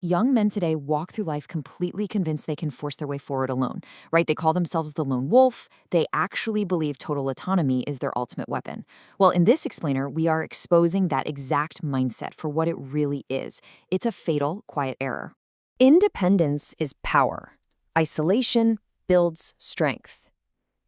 Young men today walk through life completely convinced they can force their way forward alone, right? They call themselves the lone wolf. They actually believe total autonomy is their ultimate weapon. Well, in this explainer, we are exposing that exact mindset for what it really is. It's a fatal, quiet error. Independence is power. Isolation builds strength.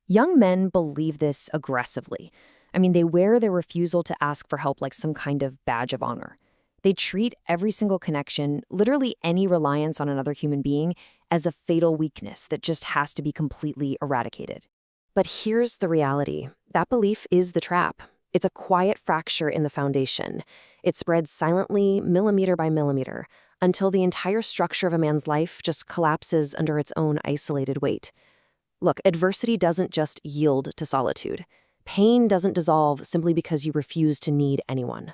Young men believe this aggressively. They wear their refusal to ask for help like some kind of badge of honor. They treat every single connection, literally any reliance on another human being, as a fatal weakness that just has to be completely eradicated. But here's the reality. That belief is the trap. It's a quiet fracture in the foundation. It spreads silently, millimeter by millimeter, until the entire structure of a man's life just collapses under its own isolated weight. Look, adversity doesn't just yield to solitude. Pain doesn't dissolve simply because you refuse to need anyone.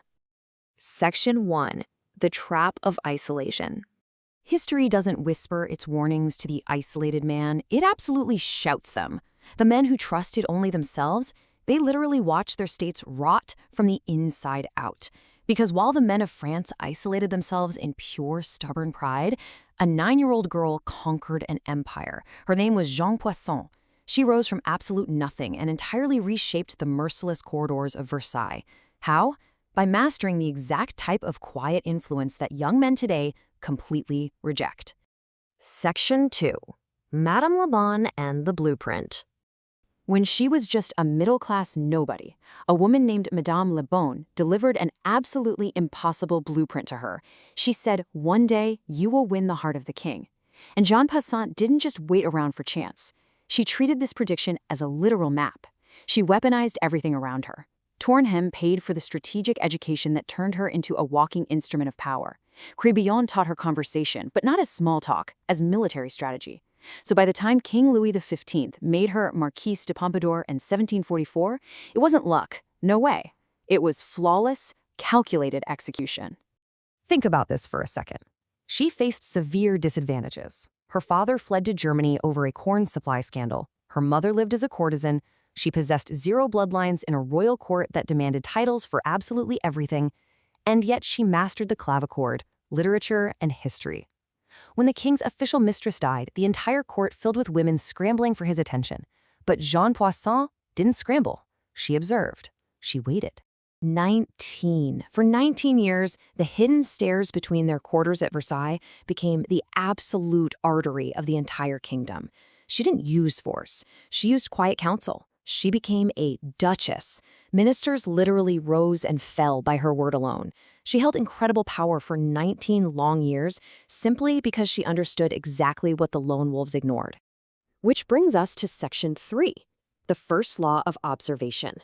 Section 1. The Trap of Isolation. History doesn't whisper its warnings to the isolated man, it absolutely shouts them. The men who trusted only themselves, they literally watched their states rot from the inside out. Because while the men of France isolated themselves in pure, stubborn pride, a 9-year-old girl conquered an empire. Her name was Jeanne Poisson. She rose from absolute nothing and entirely reshaped the merciless corridors of Versailles. How? By mastering the exact type of quiet influence that young men today completely reject. Section 2. Madame Laban and the Blueprint. When she was just a middle-class nobody, a woman named Madame Le Bon delivered an absolutely impossible blueprint to her. She said, "One day, you will win the heart of the king." And Jeanne Poisson didn't just wait around for chance. She treated this prediction as a literal map. She weaponized everything around her. Tournhem paid for the strategic education that turned her into a walking instrument of power. Crébillon taught her conversation, but not as small talk, as military strategy. So by the time King Louis XV made her Marquise de Pompadour in 1744, it wasn't luck. No way. It was flawless, calculated execution. Think about this for a second. She faced severe disadvantages. Her father fled to Germany over a corn supply scandal. Her mother lived as a courtesan. She possessed 0 bloodlines in a royal court that demanded titles for absolutely everything. And yet she mastered the clavichord, literature, and history. When the king's official mistress died, the entire court filled with women scrambling for his attention. But Jeanne Poisson didn't scramble. She observed. She waited. 19. For 19 years, the hidden stairs between their quarters at Versailles became the absolute artery of the entire kingdom. She didn't use force. She used quiet counsel. She became a duchess. Ministers literally rose and fell by her word alone. She held incredible power for 19 long years simply because she understood exactly what the lone wolves ignored. Which brings us to Section 3, the first law of observation.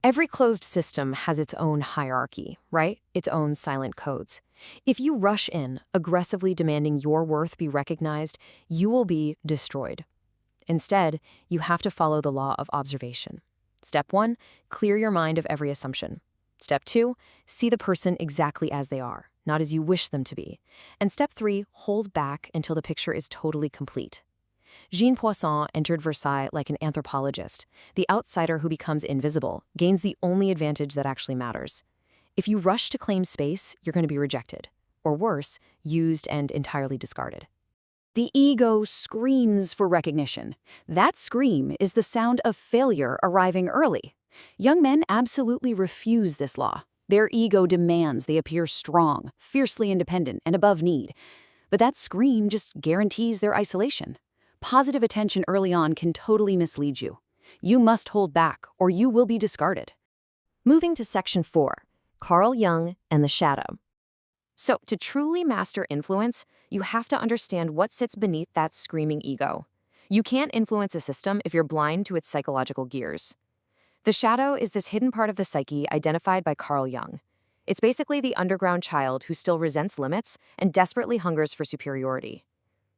Every closed system has its own hierarchy, right? Its own silent codes. If you rush in, aggressively demanding your worth be recognized, you will be destroyed. Instead, you have to follow the law of observation. Step 1, clear your mind of every assumption. Step 2, see the person exactly as they are, not as you wish them to be. And Step 3, hold back until the picture is totally complete. Jeanne Poisson entered Versailles like an anthropologist. The outsider who becomes invisible gains the only advantage that actually matters. If you rush to claim space, you're going to be rejected. Or worse, used and entirely discarded. The ego screams for recognition. That scream is the sound of failure arriving early. Young men absolutely refuse this law. Their ego demands they appear strong, fiercely independent, and above need. But that scream just guarantees their isolation. Positive attention early on can totally mislead you. You must hold back, or you will be discarded. Moving to Section 4, Carl Jung and the Shadow. So, to truly master influence, you have to understand what sits beneath that screaming ego. You can't influence a system if you're blind to its psychological gears. The shadow is this hidden part of the psyche identified by Carl Jung. It's basically the underground child who still resents limits and desperately hungers for superiority.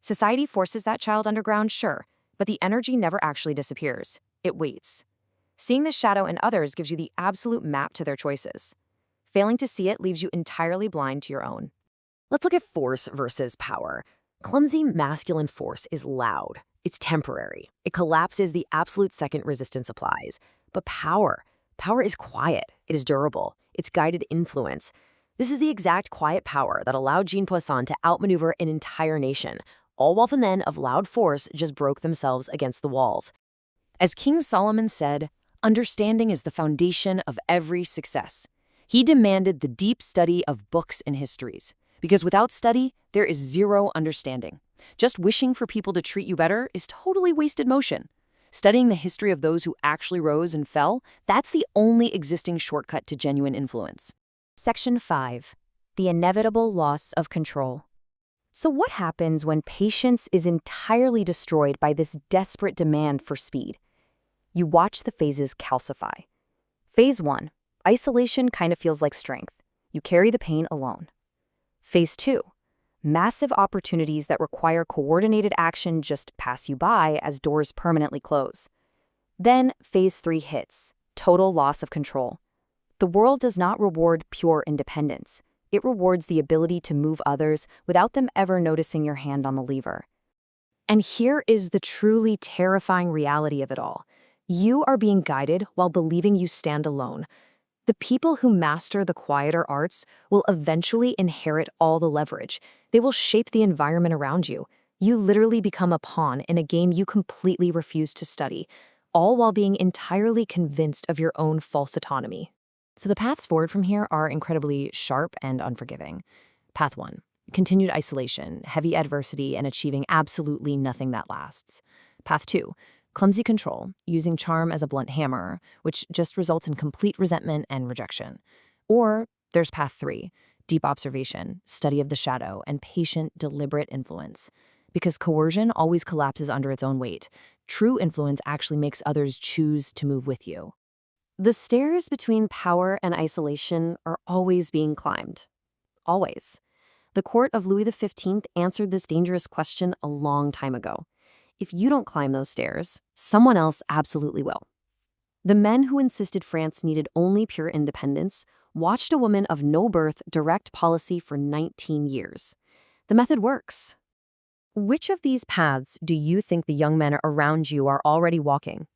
Society forces that child underground, sure, but the energy never actually disappears. It waits. Seeing the shadow in others gives you the absolute map to their choices. Failing to see it leaves you entirely blind to your own. Let's look at force versus power. Clumsy masculine force is loud. It's temporary. It collapses the absolute second resistance applies. But power is quiet. It is durable. It's guided influence. This is the exact quiet power that allowed Jean Poisson to outmaneuver an entire nation, all while the men of loud force just broke themselves against the walls. As King Solomon said, understanding is the foundation of every success. He demanded the deep study of books and histories, because without study, there is zero understanding. Just wishing for people to treat you better is totally wasted motion. Studying the history of those who actually rose and fell, that's the only existing shortcut to genuine influence. Section 5. The inevitable loss of control. So what happens when patience is entirely destroyed by this desperate demand for speed? You watch the phases calcify. Phase 1. Isolation kind of feels like strength. You carry the pain alone. Phase 2. Massive opportunities that require coordinated action just pass you by as doors permanently close. Then Phase 3 hits. Total loss of control. The world does not reward pure independence. It rewards the ability to move others without them ever noticing your hand on the lever. And here is the truly terrifying reality of it all. You are being guided while believing you stand alone. The people who master the quieter arts will eventually inherit all the leverage. They will shape the environment around you. You literally become a pawn in a game you completely refuse to study, all while being entirely convinced of your own false autonomy. So the paths forward from here are incredibly sharp and unforgiving. Path 1. Continued isolation, heavy adversity, and achieving absolutely nothing that lasts. Path 2. Clumsy control, using charm as a blunt hammer, which just results in complete resentment and rejection. Or there's path 3, deep observation, study of the shadow, and patient, deliberate influence. Because coercion always collapses under its own weight, true influence actually makes others choose to move with you. The stairs between power and isolation are always being climbed. Always. The court of Louis XV answered this dangerous question a long time ago. If you don't climb those stairs, someone else absolutely will. The men who insisted France needed only pure independence watched a woman of no birth direct policy for 19 years. The method works. Which of these paths do you think the young men around you are already walking?